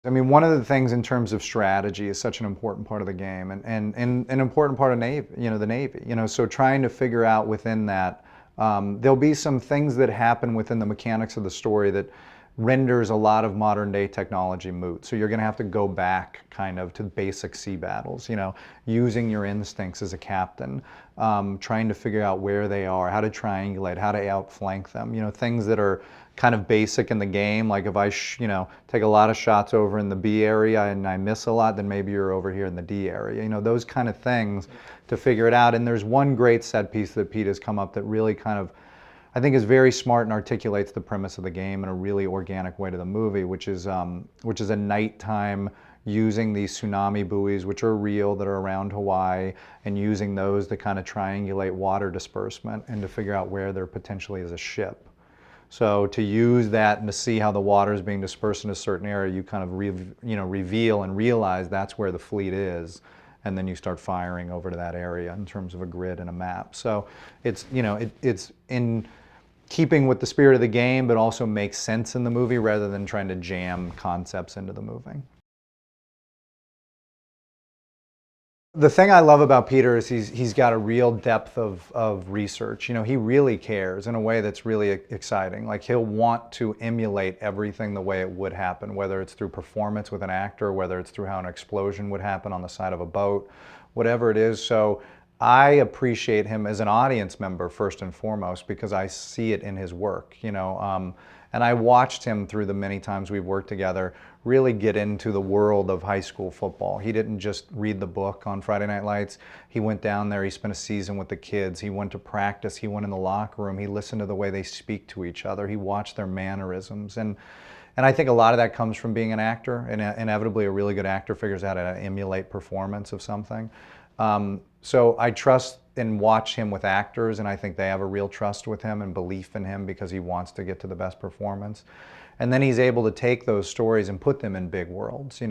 I mean, one of the things in terms of strategy is such an important part of the game, and an important part of Navy, the Navy. So trying to figure out within that, there'll be some things that happen within the mechanics of the story that renders a lot of modern day technology moot. So you're going to have to go back kind of to basic sea battles, using your instincts as a captain, trying to figure out where they are, how to triangulate, how to outflank them, things that are kind of basic in the game. Like if I, take a lot of shots over in the B area and I miss a lot, then maybe you're over here in the D area, those kind of things to figure it out. And there's one great set piece that Pete has come up that really kind of, I think, is very smart and articulates the premise of the game in a really organic way to the movie, which is a nighttime using these tsunami buoys, which are real, that are around Hawaii, and using those to kind of triangulate water disbursement and to figure out where there potentially is a ship. So to use that and to see how the water is being dispersed in a certain area, you kind of reveal and realize that's where the fleet is, and then you start firing over to that area in terms of a grid and a map. So it's it's in keeping with the spirit of the game, but also makes sense in the movie rather than trying to jam concepts into the movie. The thing I love about Peter is he's got a real depth of research. He really cares in a way that's really exciting. Like, he'll want to emulate everything the way it would happen, whether it's through performance with an actor, whether it's through how an explosion would happen on the side of a boat, whatever it is. So I appreciate him as an audience member first and foremost because I see it in his work, and I watched him through the many times we've worked together really get into the world of high school football. He didn't just read the book on Friday Night Lights. He went down there, he spent a season with the kids, he went to practice, he went in the locker room, he listened to the way they speak to each other, he watched their mannerisms. And I think a lot of that comes from being an actor, and inevitably a really good actor figures out how to emulate performance of something. So I trust and watch him with actors, and I think they have a real trust with him and belief in him because he wants to get to the best performance. And then he's able to take those stories and put them in big worlds,